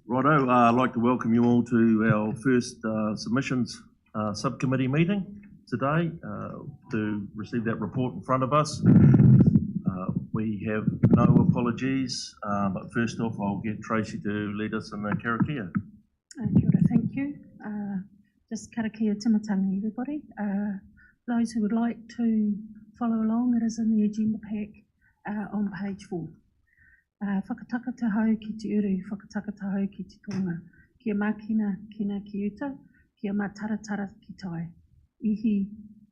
Righto, I'd like to welcome you all to our first submissions subcommittee meeting today to receive that report in front of us. We have no apologies, but first off I'll get Tracy to lead us in the karakia. Kia ora, thank you. Just karakia timatangi everybody. Those who would like to follow along, it is in the agenda pack on page 4. Whakataka te hau ki te uru, whakataka te hau ki te tonga. Kia makina kina ki uta, kia mataratara ki tai. Ihi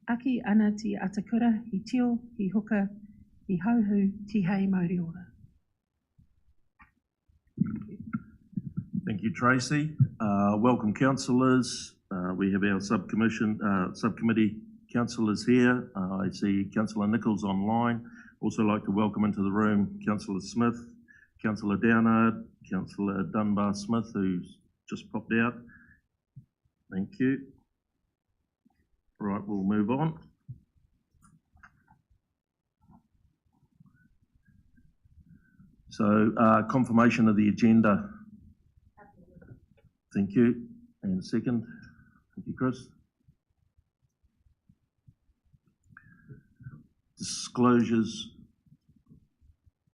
aki ana ti atakura, hi tio, hi huka, hi hauhu, ti hei mauri ora. Thank you, Tracy. Welcome, councillors. We have our subcommittee councillors here. I see Councillor Nichols online. Also like to welcome into the room Councillor Smith, Councillor Downard, Councillor Dunbar-Smith, who's just popped out. Thank you. Right, we'll move on. So, confirmation of the agenda. Thank you. And second. Thank you, Chris. Disclosures.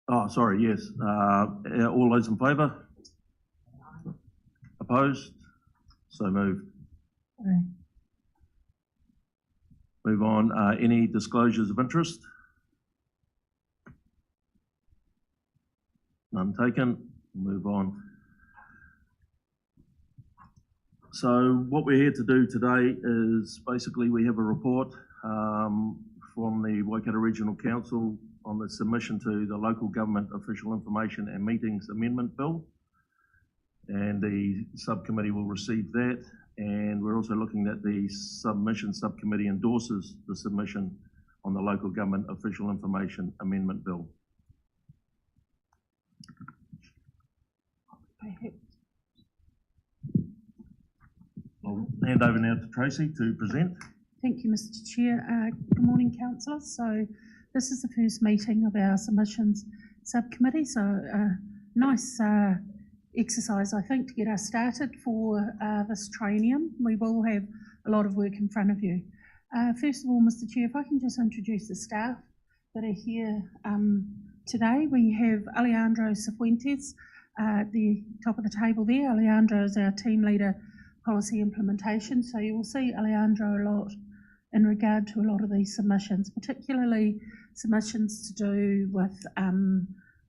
Oh, sorry, yes. All those in favour? Opposed? So moved. Aye. Move on. Any disclosures of interest? None taken. Move on. So what we're here to do today is basically we have a report from the Waikato Regional Council on the submission to the Local Government Official Information and Meetings Amendment Bill, and the subcommittee will receive that, and we're also looking at the submission subcommittee endorses the submission on the Local Government Official Information Amendment Bill. I'll hand over now to Tracy to present. Thank you, Mr. Chair. Good morning, councillors. So this is the first meeting of our submissions subcommittee. So nice exercise, I think, to get us started for this training. We will have a lot of work in front of you. First of all, Mr. Chair, if I can just introduce the staff that are here today. We have Alejandro Cifuentes at the top of the table there. Alejandro is our team leader, policy implementation. So you will see Alejandro a lot in regard to a lot of these submissions, particularly submissions to do with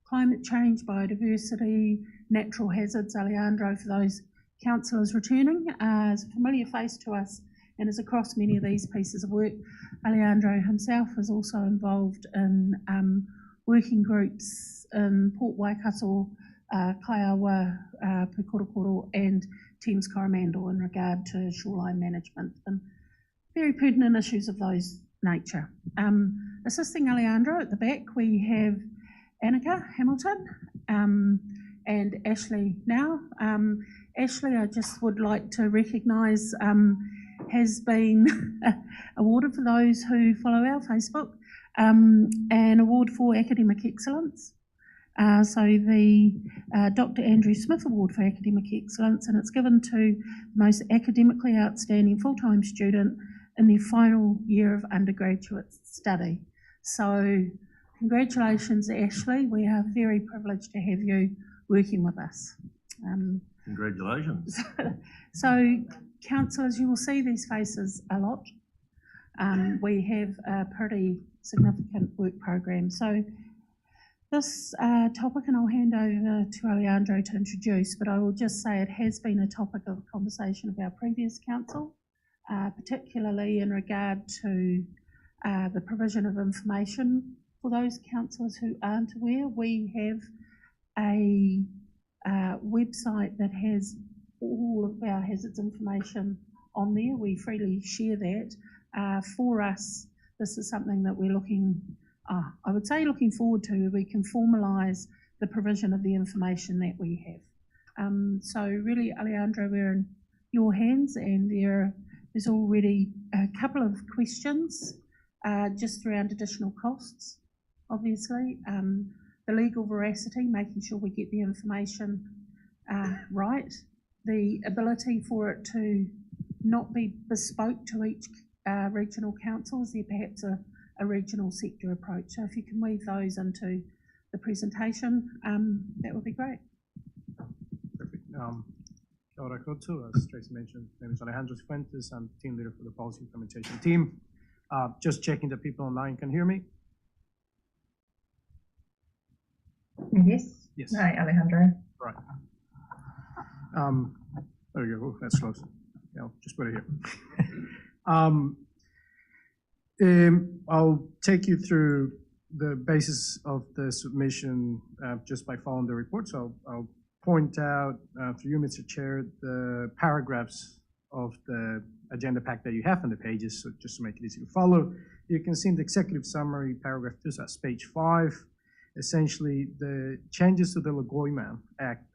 climate change, biodiversity, natural hazards. Alejandro, for those councillors returning, is a familiar face to us and is across many of these pieces of work. Alejandro himself is also involved in working groups in Port Waikato, Kaiawa, Pukorokoro and Thames Coromandel in regard to shoreline management and very pertinent issues of those nature. Assisting Alejandro at the back, we have Annika Hamilton and Ashley now. Ashley, I just would like to recognise, has been awarded for those who follow our Facebook, an award for academic excellence. So the Dr. Andrew Smith Award for Academic Excellence, and it's given to the most academically outstanding full-time student in their final year of undergraduate study. So congratulations, Ashley. We are very privileged to have you working with us. Congratulations. So councillors, you will see these faces a lot. We have a pretty significant work program. So this topic, and I'll hand over to Alejandro to introduce, but I will just say it has been a topic of conversation of our previous council, particularly in regard to the provision of information. For those councillors who aren't aware, we have a website that has all of our hazards information on there. We freely share that. For us, this is something that we're looking forward to. We can formalise the provision of the information that we have. So really, Alejandro, we're in your hands, and there's already a couple of questions just around additional costs, obviously. The legal veracity, making sure we get the information right. The ability for it to not be bespoke to each regional council, is there perhaps a regional sector approach? So if you can weave those into the presentation, that would be great. Perfect. Kia ora koutou. As Tracy mentioned, my name is Alejandro Fuentes. I'm team leader for the policy implementation team. Just checking that people online can hear me. Yes. Yes. Hi, Alejandro. Right. There we go. Oh, that's close. Yeah, I'll just put it here. I'll take you through the basis of the submission just by following the report. So I'll point out through you, Mr. Chair, the paragraphs of the agenda pack that you have on the pages, so just to make it easy to follow. You can see in the executive summary, paragraph 2, so that's page 5. Essentially, the changes to the Lagoima Act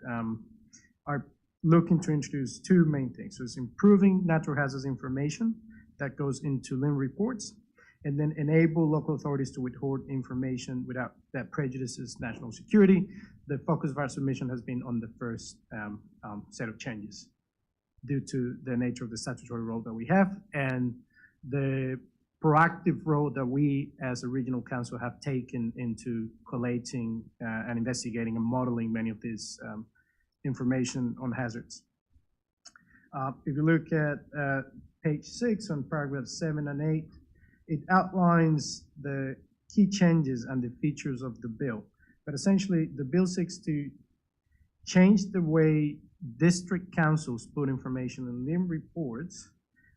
are looking to introduce two main things. So it's improving natural hazards information that goes into LIM reports, and then enable local authorities to withhold information without that prejudices national security. The focus of our submission has been on the first set of changes due to the nature of the statutory role that we have and the proactive role that we as a regional council have taken into collating and investigating and modeling many of these information on hazards. If you look at page 6 on paragraphs 7 and 8, it outlines the key changes and the features of the bill. But essentially, the bill seeks to change the way district councils put information in LIM reports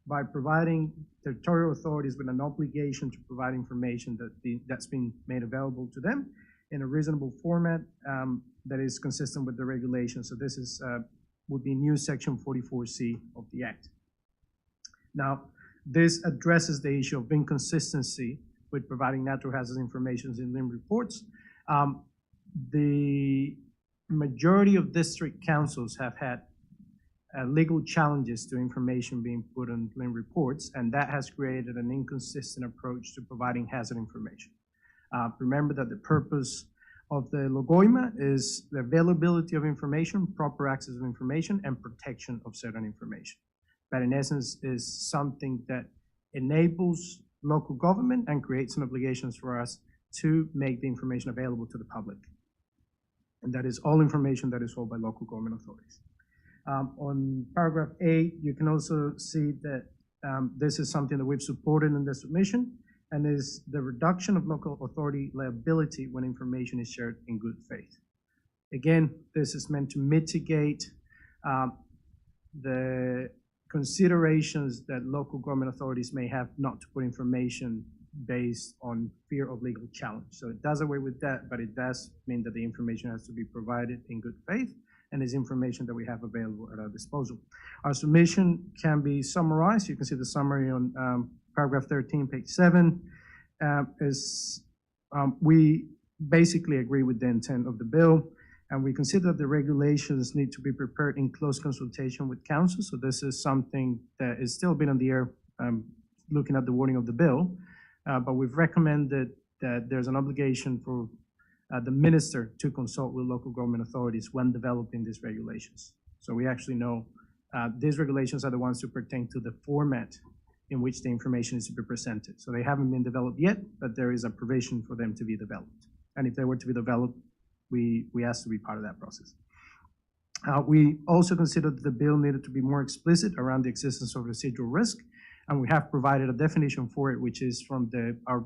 by providing territorial authorities with an obligation to provide information that's been made available to them in a reasonable format that is consistent with the regulations. So this is would be new section 44C of the Act. Now, this addresses the issue of inconsistency with providing natural hazards information in LIM reports. The majority of district councils have had legal challenges to information being put on LIM reports, and that has created an inconsistent approach to providing hazard information. Remember that the purpose of the Lagoima is the availability of information, proper access of information, and protection of certain information. But in essence is something that enables local government and creates some obligations for us to make the information available to the public. And that is all information that is held by local government authorities. On paragraph 8, you can also see that this is something that we've supported in the submission, and is the reduction of local authority liability when information is shared in good faith. Again, this is meant to mitigate the considerations that local government authorities may have not to put information based on fear of legal challenge. So it does away with that, but it does mean that the information has to be provided in good faith and is information that we have available at our disposal. Our submission can be summarized. You can see the summary on paragraph 13, page 7. We basically agree with the intent of the bill, and we consider that the regulations need to be prepared in close consultation with council. So this is something that is still a bit on the air, looking at the wording of the bill, but we've recommended that there's an obligation for the minister to consult with local government authorities when developing these regulations. So we actually know these regulations are the ones to pertain to the format in which the information is to be presented. So they haven't been developed yet, but there is a provision for them to be developed. And if they were to be developed, we asked to be part of that process. We also considered that the bill needed to be more explicit around the existence of residual risk, and we have provided a definition for it, which is from our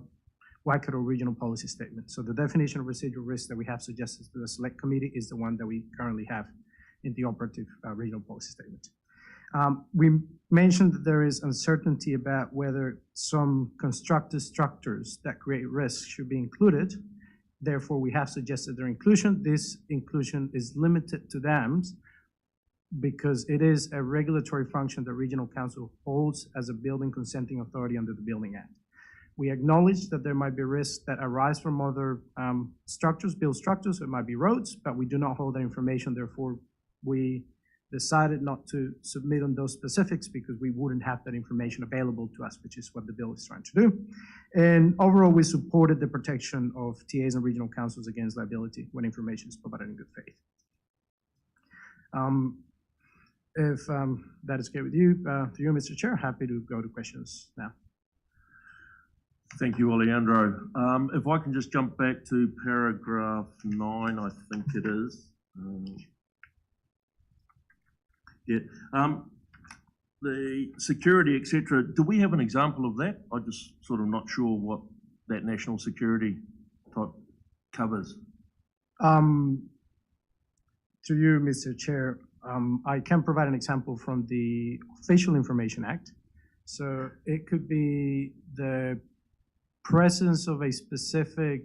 Waikato Regional Policy Statement. So the definition of residual risk that we have suggested to the Select Committee is the one that we currently have in the operative Regional Policy Statement. We mentioned that there is uncertainty about whether some constructed structures that create risk should be included. Therefore, we have suggested their inclusion. This inclusion is limited to dams because it is a regulatory function that Regional Council holds as a building consenting authority under the Building Act. We acknowledge that there might be risks that arise from other structures, built structures, it might be roads, but we do not hold that information. Therefore, we decided not to submit on those specifics because we wouldn't have that information available to us, which is what the bill is trying to do. And overall, we supported the protection of TAs and regional councils against liability when information is provided in good faith. If that is okay with you, through you, Mr. Chair, happy to go to questions now. Thank you, Alejandro. If I can just jump back to paragraph 9, I think it is. The security, etc. Do we have an example of that? I'm just sort of not sure what that national security type covers. To you, Mr. Chair, I can provide an example from the Official Information Act. So it could be the presence of a specific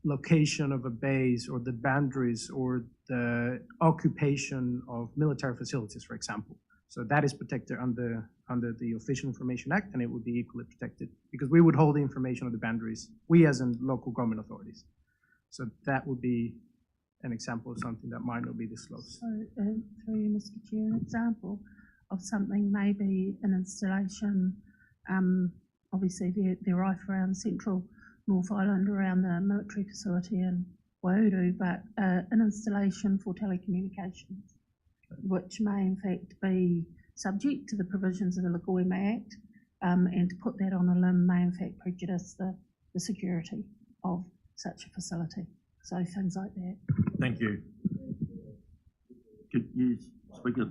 location of a base, or the boundaries, or the occupation of military facilities, for example. So that is protected under the Official Information Act, and it would be equally protected because we would hold the information of the boundaries, we as in local government authorities. So that would be an example of something that might not be disclosed. So, through you, Mr. Chair, an example of something maybe an installation, obviously they're right around central North Island, around the military facility in Wairau, but an installation for telecommunications, which may in fact be subject to the provisions of the Lagoima Act, and to put that on a limb may in fact prejudice the security of such a facility. So things like that. Thank you. Could you speak it?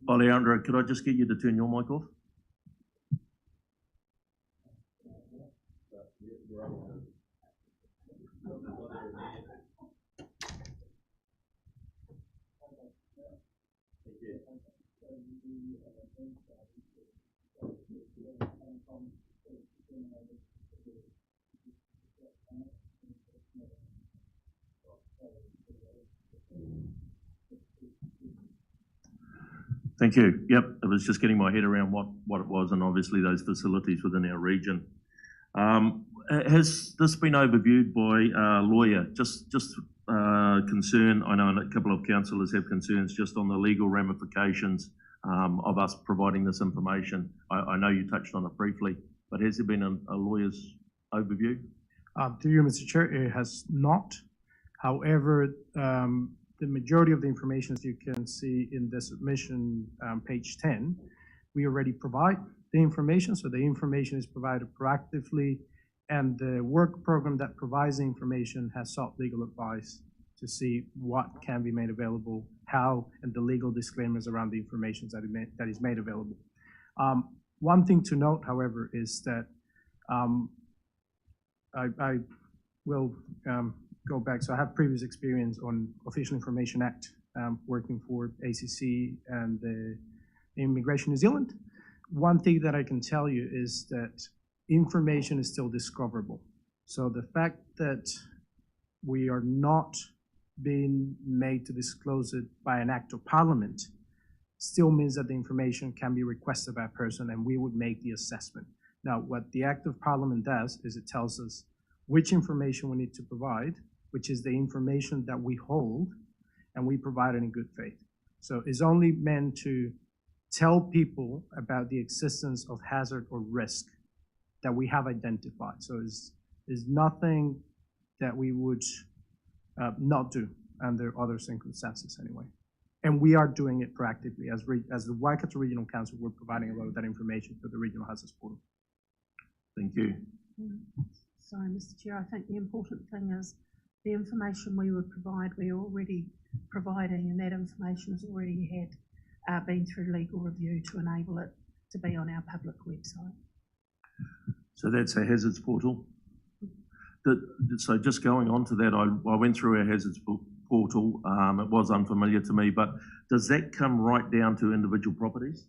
Alejandro, could I just get you to turn your mic off? Thank you. Yep, I was just getting my head around what it was, and obviously those facilities within our region. Has this been overviewed by a lawyer? Just concern, I know a couple of councillors have concerns just on the legal ramifications of us providing this information. I know you touched on it briefly, but has there been a lawyer's overview? To you, Mr. Chair, it has not. However, the majority of the information, as you can see in the submission, page 10, we already provide the information. So the information is provided proactively, and the work program that provides the information has sought legal advice to see what can be made available, how, and the legal disclaimers around the information that is made available. One thing to note, however, is that I will go back. So I have previous experience on Official Information Act, working for ACC and Immigration New Zealand. One thing that I can tell you is that information is still discoverable. So the fact that we are not being made to disclose it by an act of parliament still means that the information can be requested by a person, and we would make the assessment. Now, what the act of parliament does is it tells us which information we need to provide, which is the information that we hold, and we provide it in good faith. So it's only meant to tell people about the existence of hazard or risk that we have identified. So it's nothing that we would not do under other circumstances anyway. And we are doing it proactively. As the Waikato Regional Council, we're providing a lot of that information to the Regional Hazards Portal. Thank you. Sorry, Mr. Chair, I think the important thing is the information we would provide, we're already providing, and that information has already been through legal review to enable it to be on our public website. So that's a hazards portal. So just going on to that, I went through our hazards portal. It was unfamiliar to me, but does that come right down to individual properties?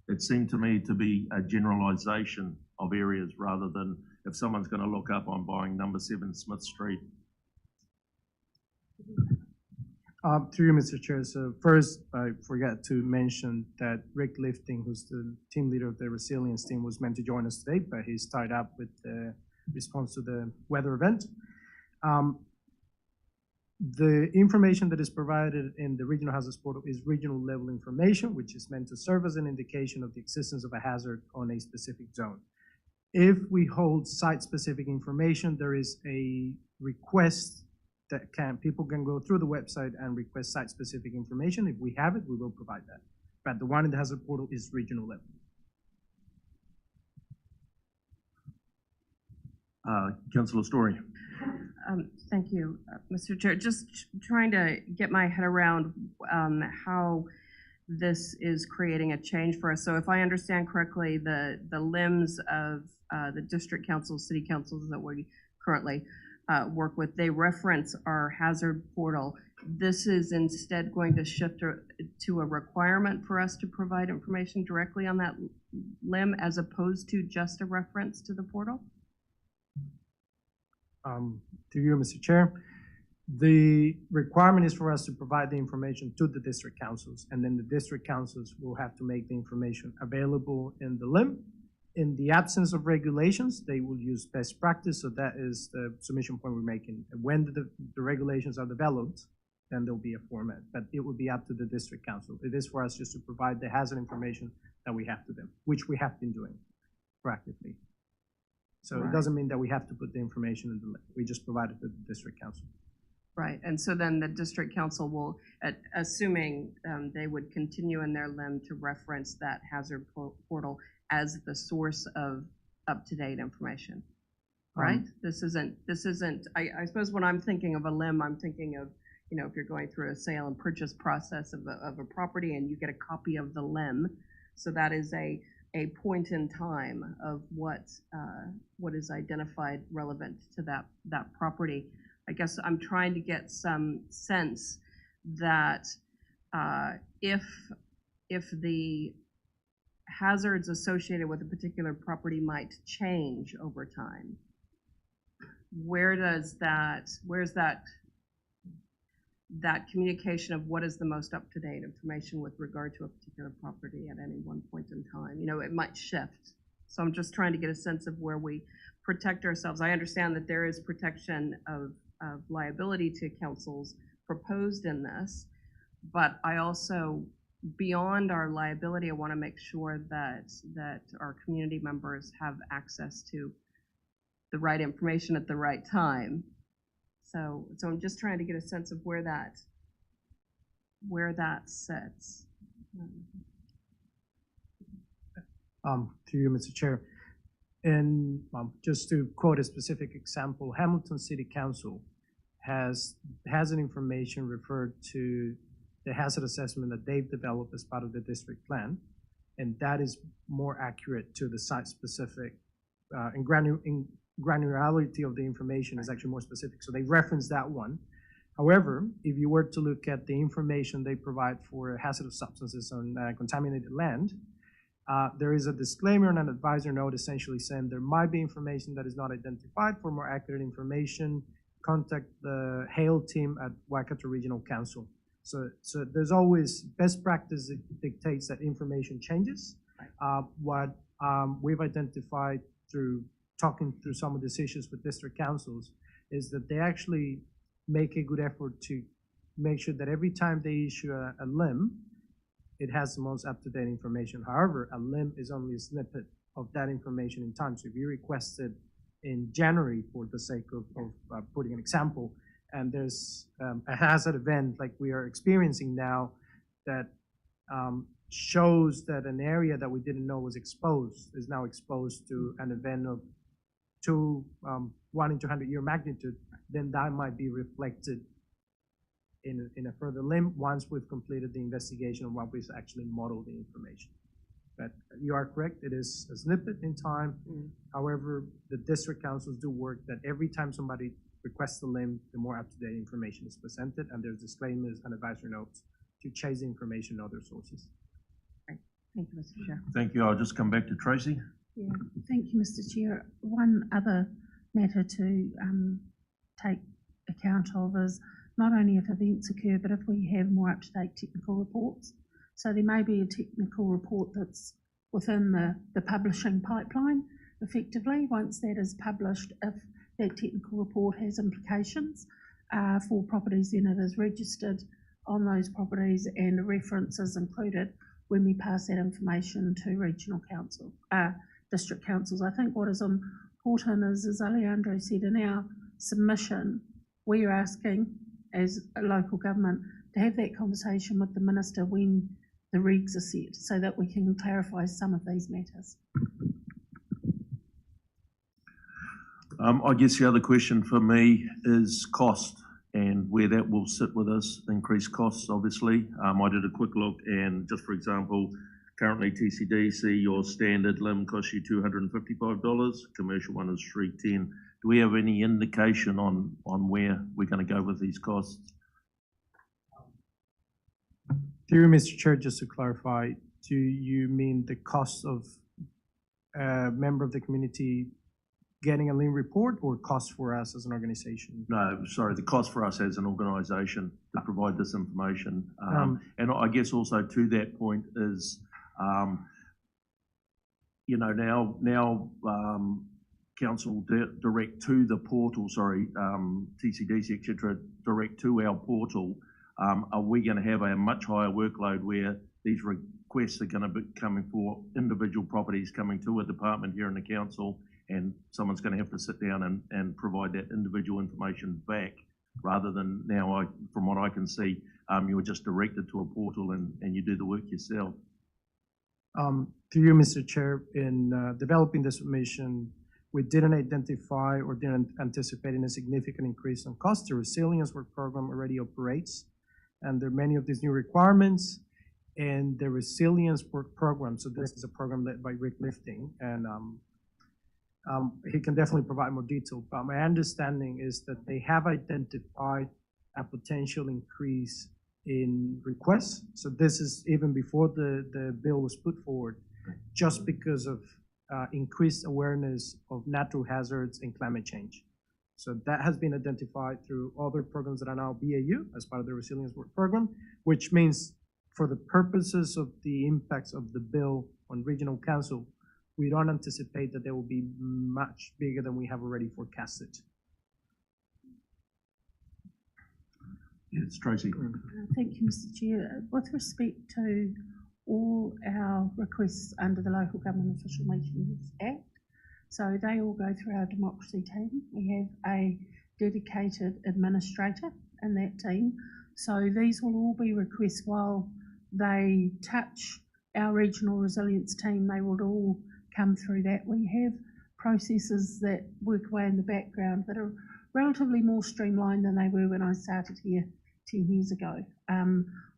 It seemed to me to be a generalisation of areas rather than if someone's going to look up, I'm buying number 7 Smith Street. Through you, Mr. Chair. So first, I forgot to mention that Rick Lifting, who's the team leader of the resilience team, was meant to join us today, but he's tied up with the response to the weather event. The information that is provided in the regional hazards portal is regional level information, which is meant to serve as an indication of the existence of a hazard on a specific zone. If we hold site-specific information, there is a request that people can go through the website and request site-specific information. If we have it, we will provide that. But the one in the hazard portal is regional level. Councillor Story. Thank you, Mr. Chair. Just trying to get my head around how this is creating a change for us. So if I understand correctly, the limbs of the district councils, city councils that we currently work with, they reference our hazard portal. This is instead going to shift to a requirement for us to provide information directly on that limb as opposed to just a reference to the portal? To you, Mr. Chair, the requirement is for us to provide the information to the district councils, and then the district councils will have to make the information available in the limb. In the absence of regulations, they will use best practice, so that is the submission point we're making. And when the regulations are developed, then there'll be a format, but it will be up to the district council. It is for us just to provide the hazard information that we have to them, which we have been doing proactively. So Right. It doesn't mean that we have to put the information in the limb. We just provide it to the district council. Right, and so then the district council will, assuming they would continue in their limb to reference that hazard portal as the source of up-to-date information, right? This isn't, I suppose when I'm thinking of a limb, I'm thinking of, you know, if you're going through a sale and purchase process of a property and you get a copy of the limb, so that is a point in time of what is identified relevant to that property. I guess I'm trying to get some sense that if the hazards associated with a particular property might change over time, where's that communication of what is the most up-to-date information with regard to a particular property at any one point in time? You know, it might shift. So I'm just trying to get a sense of where we protect ourselves. I understand that there is protection of liability to councils proposed in this, but I also, beyond our liability, I want to make sure that our community members have access to the right information at the right time. So I'm just trying to get a sense of where that sits. To you, Mr. Chair. And just to quote a specific example, Hamilton City Council has an information referred to the hazard assessment that they've developed as part of the district plan, and that is more accurate to the site-specific and granularity of the information is actually more specific. So they reference that one. However, if you were to look at the information they provide for hazardous substances on contaminated land, there is a disclaimer and an advisor note essentially saying there might be information that is not identified. For more accurate information, contact the HAIL team at Waikato Regional Council. So there's always best practice that dictates that information changes. What we've identified through talking through some of these issues with district councils is that they actually make a good effort to make sure that every time they issue a limb, it has the most up-to-date information. However, a limb is only a snippet of that information in time. So if you requested in January, for the sake of putting an example, and there's a hazard event like we are experiencing now that shows that an area that we didn't know was exposed is now exposed to an event of 1 in 200-year magnitude, then that might be reflected in a further limb once we've completed the investigation of what we've actually modeled the information. But you are correct, it is a snippet in time. However, the district councils do work that every time somebody requests a limb, the more up-to-date information is presented, and there's disclaimers and advisory notes to chase the information in other sources. Right. Thank you, Mr. Chair. Thank you. I'll just come back to Tracy. Yeah, thank you, Mr. Chair. One other matter to take account of is not only if events occur, but if we have more up-to-date technical reports. So there may be a technical report that's within the publishing pipeline, effectively. Once that is published, if that technical report has implications, for properties, then it is registered on those properties and a reference is included when we pass that information to regional council, district councils. I think what is important is, as Alejandro said, in our submission, we are asking as a local government to have that conversation with the minister when the regs are set, so that we can clarify some of these matters. I guess the other question for me is cost and where that will sit with us, increased costs, obviously. I did a quick look and just for example, currently TCDC, your standard limb costs you $255, commercial one is $310. Do we have any indication on where we're going to go with these costs? Through Mr. Chair, just to clarify, do you mean the cost of a member of the community getting a lien report or cost for us as an organization? No, sorry, the cost for us as an organisation to provide this information. And I guess also to that point is, you know, now council direct to the portal, TCDC, et cetera, direct to our portal. Are we going to have a much higher workload where these requests are going to be coming for individual properties coming to a department here in the council, and someone's going to have to sit down and provide that individual information back, rather than now, from what I can see, you're just directed to a portal and you do the work yourself? To you, Mr. Chair, in developing the submission, we didn't identify or didn't anticipate any significant increase in cost. The resilience work program already operates, and there are many of these new requirements in the resilience work program. So this is a program led by Rick Lifting, and he can definitely provide more detail. But my understanding is that they have identified a potential increase in requests. So this is even before the bill was put forward, just because of increased awareness of natural hazards and climate change. So that has been identified through other programs that are now BAU as part of the Resilience Work Program, which means for the purposes of the impacts of the bill on Regional Council, we don't anticipate that they will be much bigger than we have already forecasted. Yes, Tracy. Thank you, Mr. Chair. With respect to all our requests under the Local Government Official Meetings Act, so they all go through our democracy team. We have a dedicated administrator in that team. So these will all be requests while they touch our regional resilience team. They will all come through that. We have processes that work away in the background that are relatively more streamlined than they were when I started here 10 years ago.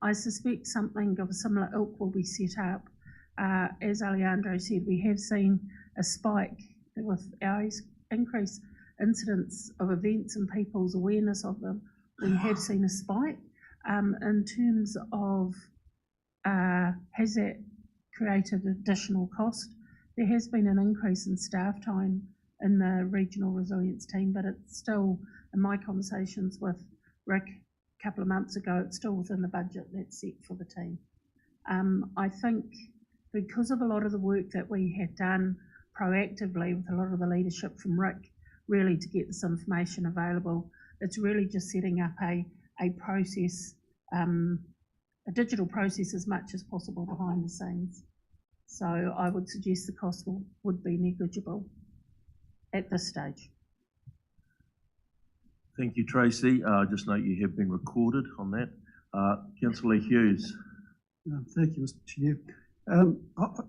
I suspect something of a similar ilk will be set up. As Alejandro said, we have seen a spike with our increased incidents of events and people's awareness of them. We have seen a spike. In terms of has that created additional cost? There has been an increase in staff time in the regional resilience team, but it's still, in my conversations with Rick a couple of months ago, it's still within the budget that's set for the team. I think because of a lot of the work that we have done proactively with a lot of the leadership from Rick, really to get this information available, it's really just setting up a process, a digital process as much as possible behind the scenes. So I would suggest the cost would be negligible at this stage. Thank you, Tracy. Just note you have been recorded on that. Councillor Hughes. Thank you, Mr. Chair.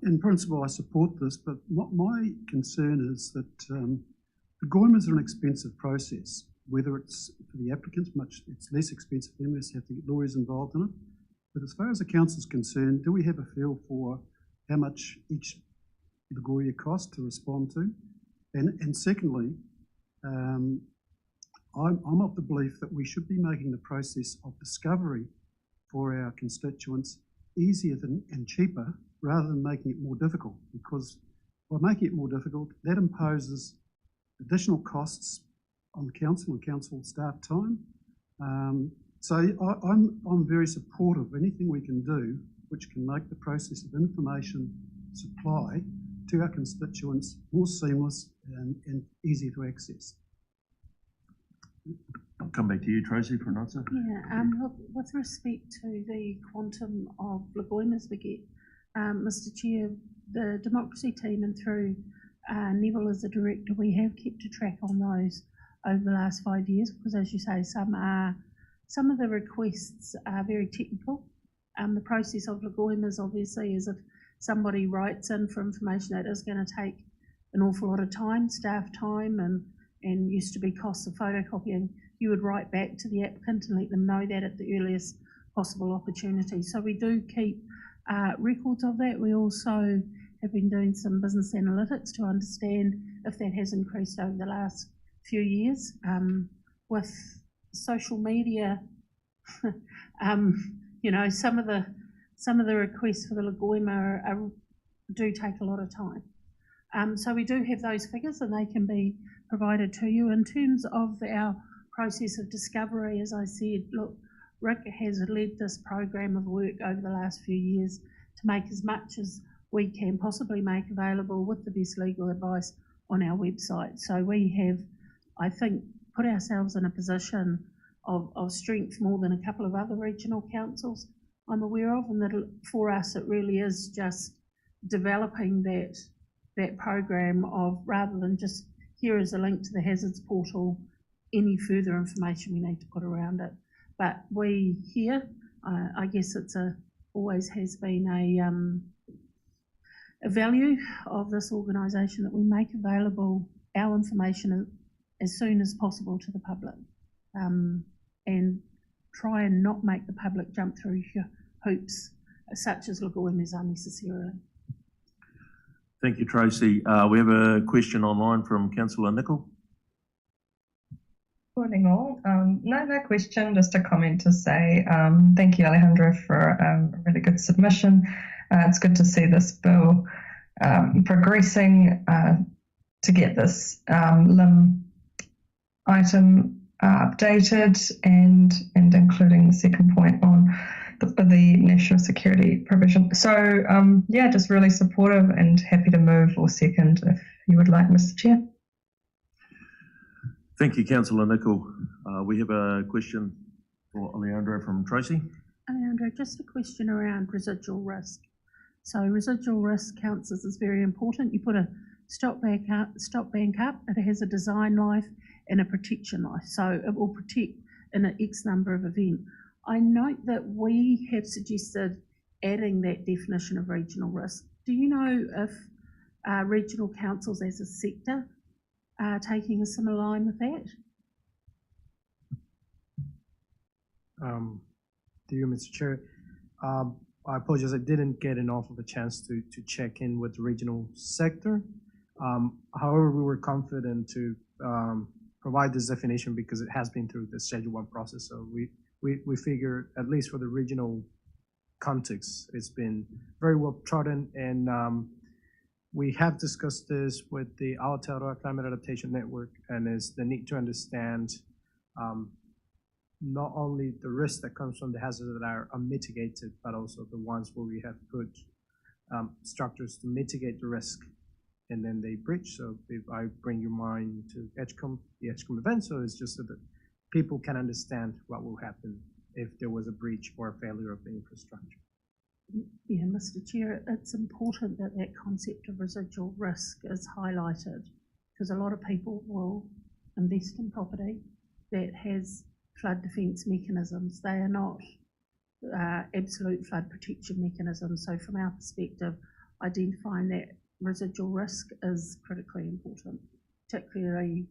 In principle, I support this, but my concern is that the GOIMAs are an expensive process. Whether it's for the applicants, it's less expensive for them, they have to get lawyers involved in it. But as far as the council is concerned, do we have a feel for how much each Lagoria costs to respond to? And secondly, I'm of the belief that we should be making the process of discovery for our constituents easier and cheaper rather than making it more difficult, because by making it more difficult, that imposes additional costs on the council and council staff time. So I'm very supportive of anything we can do which can make the process of information supply to our constituents more seamless and easier to access. I'll come back to you, Tracy, for an answer. Yeah, look, with respect to the quantum of lagoimas we get, Mr. Chair, the democracy team and through Neville as the director, we have kept a track on those over the last 5 years because, as you say, some of the requests are very technical. The process of lagoimas obviously is if somebody writes in for information that is going to take an awful lot of time, staff time, and used to be costs of photocopying, you would write back to the applicant and let them know that at the earliest possible opportunity. So we do keep records of that. We also have been doing some business analytics to understand if that has increased over the last few years. With social media, you know, some of the requests for the lagoima do take a lot of time. So we do have those figures and they can be provided to you. In terms of our process of discovery, as I said, look, Rick has led this program of work over the last few years to make as much as we can possibly make available with the best legal advice on our website. So we have, I think, put ourselves in a position of strength more than a couple of other regional councils I'm aware of, and that for us it really is just developing that program of, rather than just here is a link to the hazards portal, any further information we need to put around it. But we here, I guess it's always has been a value of this organisation that we make available our information as soon as possible to the public, and try and not make the public jump through hoops such as lagoimas unnecessarily. Thank you, Tracy. We have a question online from Councillor Nicol. Morning all. No question, just a comment to say thank you, Alejandro, for a really good submission. It's good to see this bill progressing to get this LIM item updated and including the second point on the national security provision. So yeah, just really supportive and happy to move or second if you would like, Mr. Chair. Thank you, Councillor Nicol. We have a question for Alejandro from Tracy. Alejandro, just a question around residual risk. So residual risk counts as very important. You put a stop bank up, it has a design life and a protection life. So it will protect in an X number of events. I note that we have suggested adding that definition of regional risk. Do you know if regional councils as a sector are taking a similar line with that? To you, Mr. Chair. I apologize, I didn't get enough of a chance to check in with the regional sector. However, we were confident to provide this definition because it has been through the Schedule 1 process. So we figure, at least for the regional context, it's been very well trodden, and we have discussed this with the Aotearoa Climate Adaptation Network, and is the need to understand not only the risk that comes from the hazards that are unmitigated, but also the ones where we have put structures to mitigate the risk and then they breach. So if I bring your mind to the Edgecombe event, so it's just so that people can understand what will happen if there was a breach or a failure of the infrastructure. Yeah, Mr. Chair, it's important that that concept of residual risk is highlighted, because a lot of people will invest in property that has flood defence mechanisms. They are not absolute flood protection mechanisms. So from our perspective, identifying that residual risk is critically important, particularly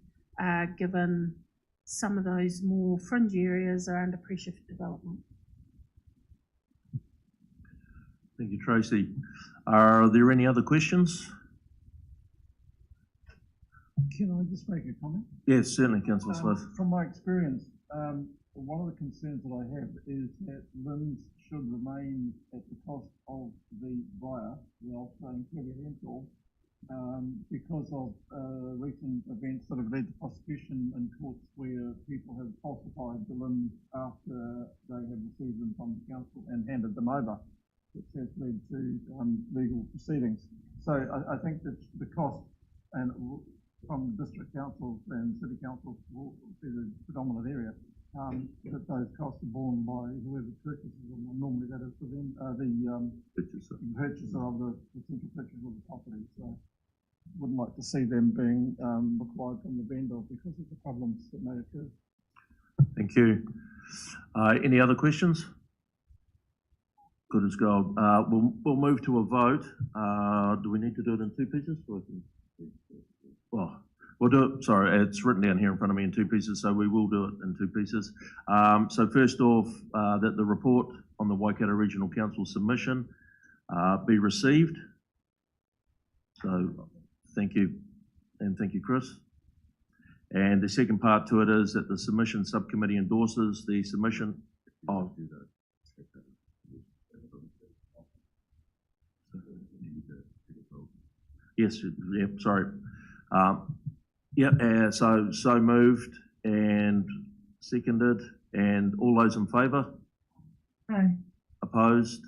given some of those more fringe areas are under pressure for development. Thank you, Tracy. Are there any other questions? Can I just make a comment? Yes, certainly, Councillor Smith. From my experience, one of the concerns that I have is that LIMS should remain at the cost of the buyer, the Australian Rental, because of recent events that have led to prosecution in courts where people have falsified the LIMS after they have received them from the council and handed them over, which has led to legal proceedings. So I think that the cost and from district councils and city councils to the predominant area, that those costs are borne by whoever purchases them. And normally that is the purchaser of the potential purchaser of the property. So wouldn't like to see them being required from the vendor because of the problems that may occur. Thank you. Any other questions? Good as gold. We'll move to a vote. Do we need to do it in two pieces? Well, we'll do it, sorry, it's written down here in front of me in two pieces, so we will do it in two pieces. So first off, that the report on the Waikato Regional Council submission be received. So thank you, and thank you, Chris. And the second part to it is that the submission subcommittee endorses the submission of. Yes, yep, sorry. So moved and seconded, and all those in favour? Aye. Opposed?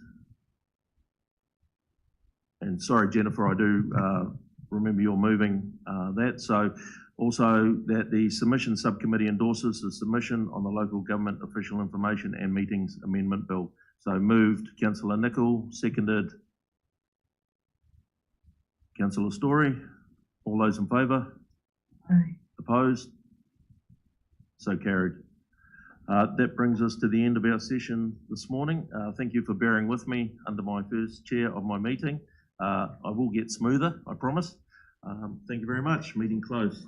And sorry, Jennifer, I do remember you're moving that. So also that the submission subcommittee endorses the submission on the Local Government Official Information and Meetings Amendment Bill. So moved, Councillor Nicol, seconded, Councillor Story. All those in favour? Aye. Opposed? So carried. That brings us to the end of our session this morning. Thank you for bearing with me under my first chair of my meeting. I will get smoother, I promise. Thank you very much. Meeting closed.